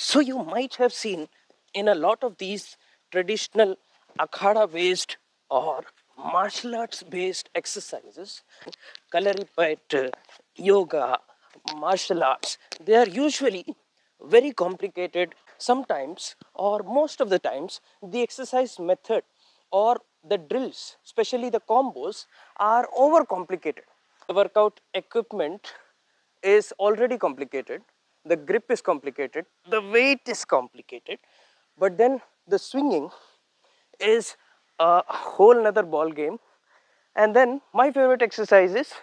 So you might have seen in a lot of these traditional akhada based or martial arts based exercises, Kalari yoga, martial arts, they are usually very complicated. Sometimes, or most of the times, the exercise method or the drills, especially the combos, are overcomplicated. The workout equipment is already complicated, the grip is complicated, the weight is complicated, but then the swinging is a whole nother ball game. And then my favorite exercise is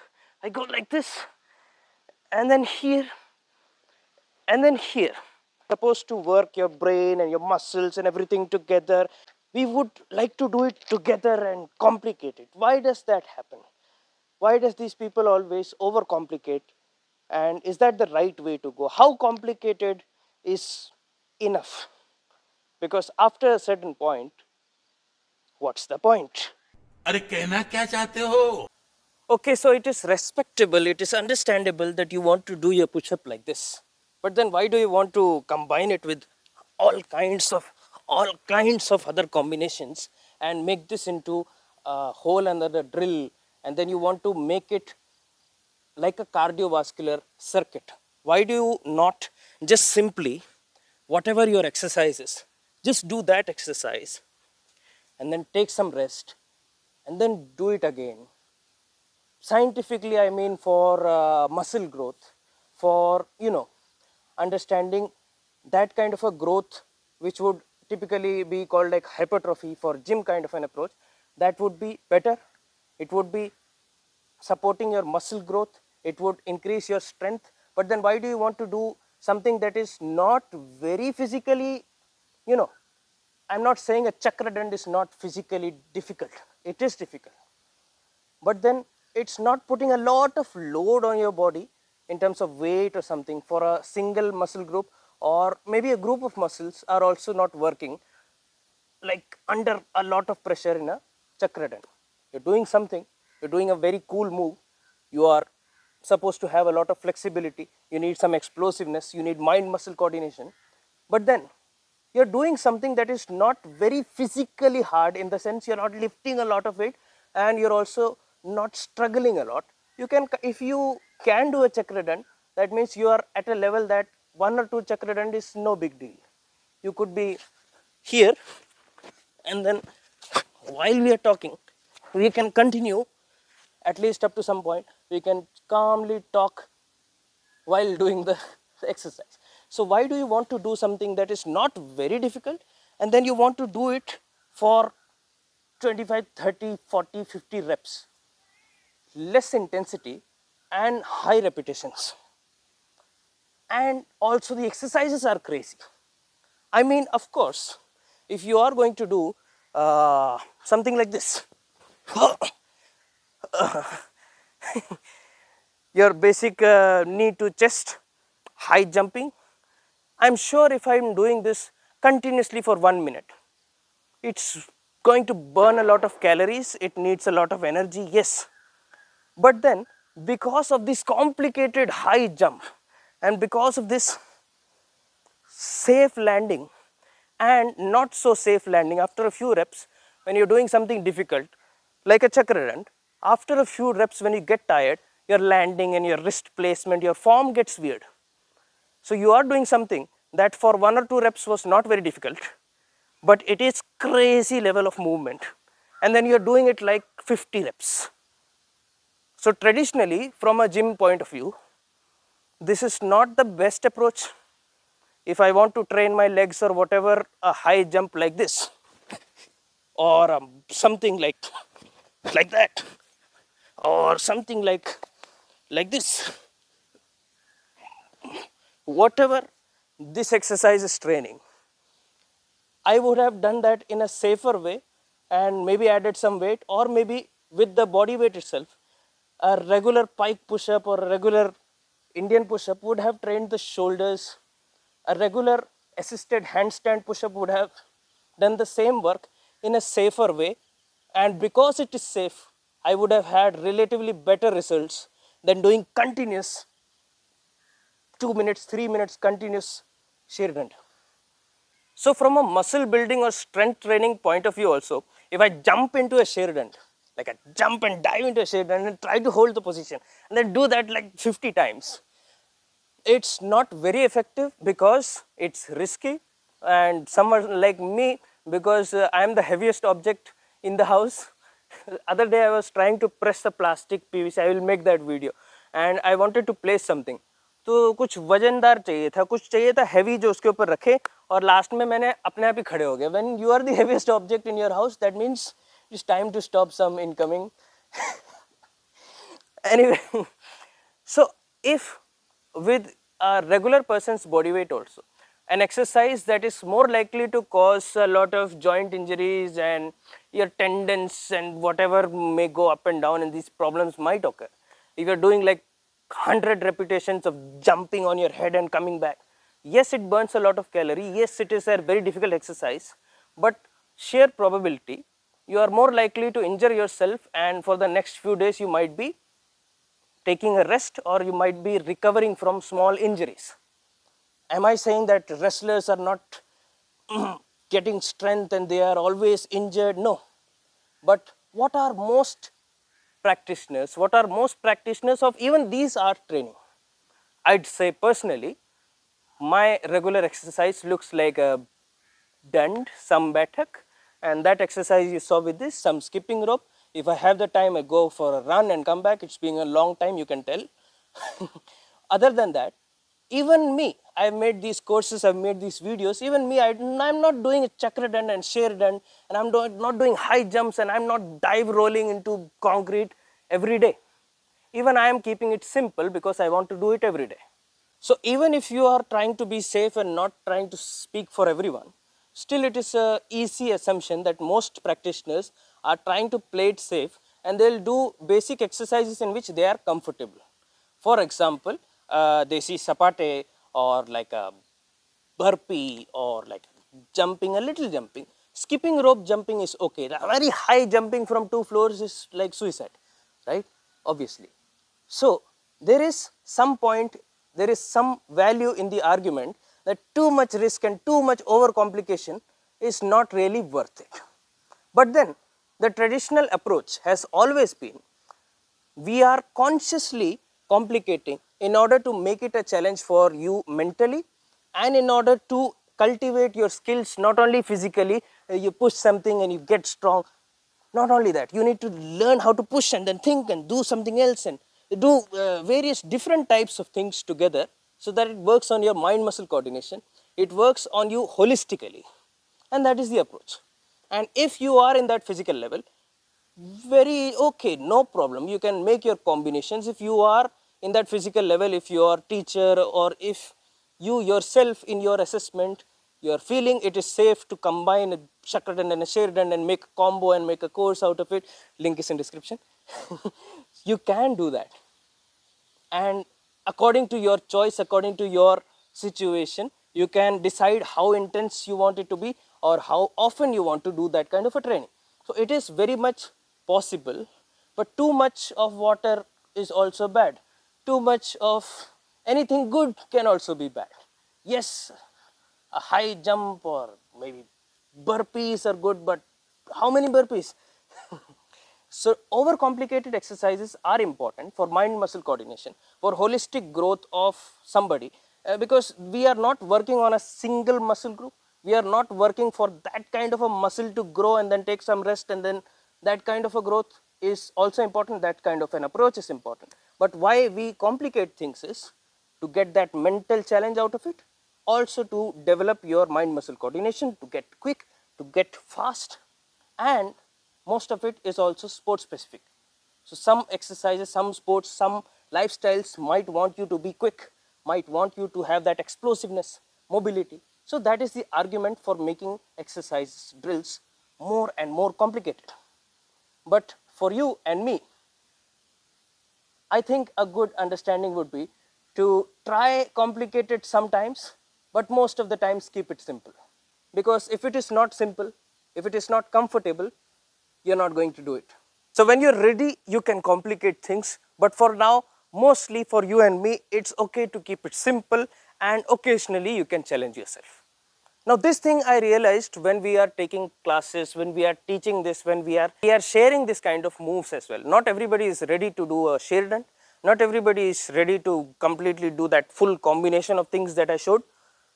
I go like this, and then here, and then here. Supposed to work your brain and your muscles and everything together. We would like to do it together and complicate it. Why does that happen? Why does these people always overcomplicate? And is that the right way to go? How complicated is enough? Because after a certain point, what's the point? अरे कहना क्या चाहते हो? Okay, so it is respectable, it is understandable that you want to do your push-up like this. But then why do you want to combine it with all kinds of other combinations and make this into a whole another drill, and then you want to make it like a cardiovascular circuit? Why do you not just simply, whatever your exercise is, just do that exercise and then take some rest and then do it again? Scientifically, I mean, for muscle growth, for understanding that kind of a growth, which would typically be called like hypertrophy, for gym kind of an approach, that would be better. It would be supporting your muscle growth, it would increase your strength. But then why do you want to do something that is not very physically, I'm not saying a chakra dand is not physically difficult, it is difficult, but then it's not putting a lot of load on your body in terms of weight or something for a single muscle group, or maybe a group of muscles are also not working like under a lot of pressure in a chakra dand. You're doing something, you're doing a very cool move, you are supposed to have a lot of flexibility, you need some explosiveness, you need mind muscle coordination, but then you're doing something that is not very physically hard, in the sense you're not lifting a lot of weight and you're also not struggling a lot. If you can do a chakra dand, that means you are at a level that 1 or 2 chakra dand is no big deal. You could be here, and then while we are talking, we can continue at least up to some point. We can calmly talk while doing the exercise. So why do you want to do something that is not very difficult, and then you want to do it for 25, 30, 40, 50 reps? Less intensity and high repetitions. And also the exercises are crazy. I mean, of course, if you are going to do something like this, your basic knee to chest, high jumping, I'm sure if I'm doing this continuously for 1 minute, it's going to burn a lot of calories, it needs a lot of energy, yes. But then, because of this complicated high jump and because of this safe landing and not so safe landing, after a few reps, when you're doing something difficult like a chakra dand, after a few reps, when you get tired, your landing and your wrist placement, your form gets weird. So you are doing something that for 1 or 2 reps was not very difficult, but it is crazy level of movement, and then you're doing it like 50 reps. So traditionally, from a gym point of view, this is not the best approach. If I want to train my legs or whatever, a high jump like this, or something like that, or something like this, whatever this exercise is training, I would have done that in a safer way and maybe added some weight, or maybe with the body weight itself. A regular pike push-up or a regular Indian push-up would have trained the shoulders. A regular assisted handstand push-up would have done the same work in a safer way, and because it is safe, I would have had relatively better results than doing continuous 2 minutes, 3 minutes continuous shear dand. So from a muscle building or strength training point of view also, if I jump into a chair dand, like I jump and dive into a chair dand and try to hold the position and then do that like 50 times, it's not very effective because it's risky, and someone like me, because I am the heaviest object in the house. Other day I was trying to press the plastic PVC. I will make that video, and I wanted to place something. तो कुछ वजनदार चाहिए था, कुछ चाहिए था heavy जो उसके ऊपर रखे, और लास्ट में मैंने अपने आप ही खड़े हो गए. When you are the heaviest object in your house, that means it's time to stop some incoming. Anyway, so if with a regular person's body weight also, an exercise that is more likely to cause a lot of joint injuries and your tendons and whatever may go up and down, and these problems might occur. If you're doing like 100 repetitions of jumping on your head and coming back, yes, it burns a lot of calorie, yes, it is a very difficult exercise, but sheer probability, you are more likely to injure yourself, and for the next few days you might be taking a rest, or you might be recovering from small injuries. Am I saying that wrestlers are not getting strength and they are always injured? No. But what are most practitioners of even these art training? I'd say personally, my regular exercise looks like a dand, some batak, and that exercise you saw with this, some skipping rope. If I have the time, I go for a run and come back. It's been a long time, you can tell. Other than that, even me, I've made these courses, I've made these videos, even me, I'm not doing a chakra dand and share dand, and I'm not doing high jumps, and I'm not dive rolling into concrete every day. Even I am keeping it simple because I want to do it every day. So even if you are trying to be safe and not trying to speak for everyone, still it is a easy assumption that most practitioners are trying to play it safe, and they'll do basic exercises in which they are comfortable. For example, they see sapate or like a burpee or like jumping, a little jumping. Skipping rope jumping is okay. Very high jumping from 2 floors is like suicide, right? Obviously. So there is some point, there is some value in the argument that too much risk and too much overcomplication is not really worth it. But then the traditional approach has always been, we are consciously complicating in order to make it a challenge for you mentally, and in order to cultivate your skills, not only physically, you push something and you get strong. Not only that, you need to learn how to push and then think and do something else and do various different types of things together, so that it works on your mind muscle coordination, it works on you holistically, and that is the approach. And if you are in that physical level, very okay, no problem, you can make your combinations. If you are in that physical level, if your teacher or if you yourself in your assessment, you are feeling it is safe to combine a chakradand and a sharedand and make a combo and make a course out of it, link is in description. You can do that, and according to your choice, according to your situation, you can decide how intense you want it to be or how often you want to do that kind of a training. So it is very much possible, but too much of water is also bad. Too much of anything good can also be bad. Yes, a high jump or maybe burpees are good, but how many burpees? So overcomplicated exercises are important for mind muscle coordination, for holistic growth of somebody, because we are not working on a single muscle group. We are not working for that kind of a muscle to grow and then take some rest, and then that kind of a growth is also important, that kind of an approach is important. But why we complicate things is to get that mental challenge out of it, also to develop your mind muscle coordination, to get quick, to get fast, and most of it is also sport specific. So some exercises, some sports, some lifestyles might want you to be quick, might want you to have that explosiveness, mobility. So that is the argument for making exercise drills more and more complicated. But for you and me, I think a good understanding would be to try complicated sometimes, but most of the times keep it simple. Because if it is not simple, if it is not comfortable, you're not going to do it. So when you're ready, you can complicate things, but for now, mostly for you and me, it's okay to keep it simple, and occasionally you can challenge yourself. Now this thing I realized when we are taking classes, when we are teaching this, when we are sharing this kind of moves as well. Not everybody is ready to do a Sheridan. Not everybody is ready to completely do that full combination of things that I showed.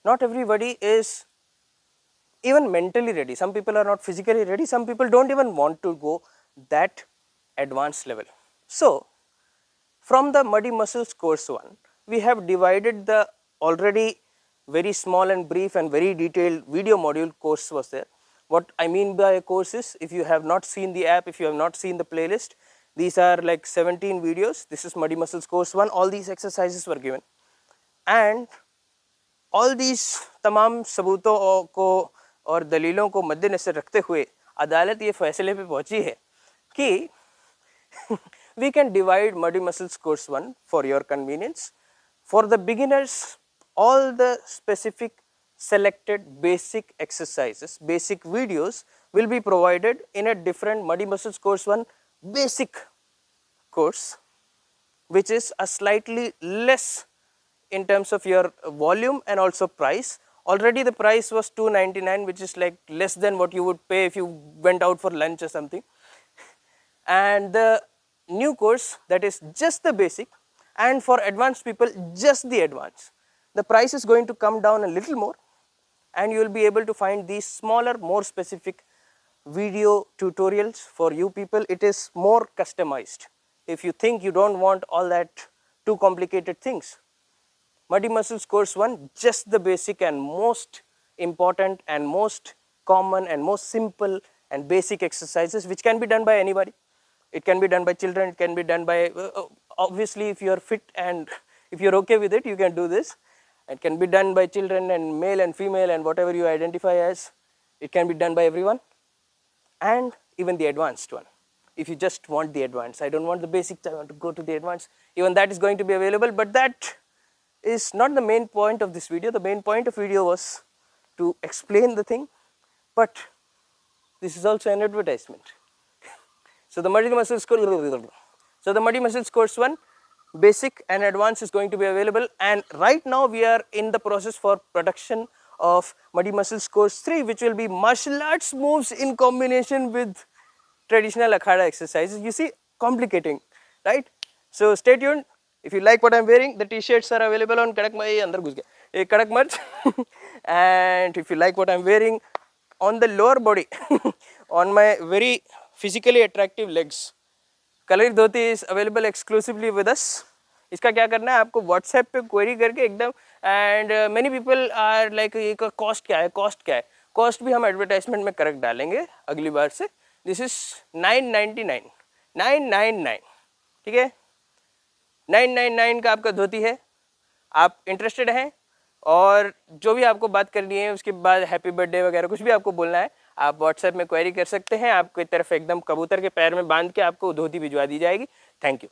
Not everybody is even mentally ready. Some people are not physically ready. Some people don't even want to go that advanced level. So from the Muddy Muscles course 1, we have divided the already very small and brief and very detailed video module course was there. What I mean by a course is, if you have not seen the app, if you have not seen the playlist, these are like 17 videos. This is Muddy Muscles course 1. All these exercises were given, and all these तमाम सबूतों को और दलीलों को मद्देनजर रखते हुए अदालत ये फैसले पे पहुंची है कि we can divide Muddy Muscles course 1 for your convenience. For the beginners, all the specific selected basic exercises, basic videos will be provided in a different Muddy Muscles course 1 basic course, which is a slightly less in terms of your volume and also price. Already the price was $299, which is like less than what you would pay if you went out for lunch or something. And the new course, that is just the basic, and for advanced people just the advanced, the price is going to come down a little more, and you will be able to find these smaller, more specific video tutorials for you people. It is more customized. If you think you don't want all that too complicated things, Muddy Muscles course 1, just the basic and most important and most common and most simple and basic exercises, which can be done by anybody. It can be done by children, it can be done by, obviously if you are fit and if you are okay with it, you can do this. It can be done by children and male and female and whatever you identify as. It can be done by everyone, and even the advanced one. If you just want the advanced, I don't want the basics, I want to go to the advanced, even that is going to be available. But that is not the main point of this video. The main point of video was to explain the thing, but this is also an advertisement. So the Muddy Muscles course 1, basic and advanced, is going to be available, and right now we are in the process for production of Muddy Muscles course 3, which will be martial arts moves in combination with traditional akhada exercises. You see, complicating, right? So stay tuned. If you like what I'm wearing, the t-shirts are available on Kadak Merch. And if you like what I'm wearing on the lower body, on my very physically attractive legs, Kalari Dhoti is available exclusively with us. इसका क्या करना है, आपको WhatsApp पे query करके एकदम, and many people are like, ये का cost क्या है, cost भी हम advertisement में correct डालेंगे अगली बार से. This is $999, ठीक है, 999 का आपका धोती है. आप इंटरेस्टेड हैं और जो भी आपको बात करनी है, उसके बाद हैप्पी बर्थडे वगैरह कुछ भी आपको बोलना है, आप व्हाट्सएप में क्वेरी कर सकते हैं. आपकी तरफ एकदम कबूतर के पैर में बांध के आपको धोती भिजवा दी जाएगी. Thank you.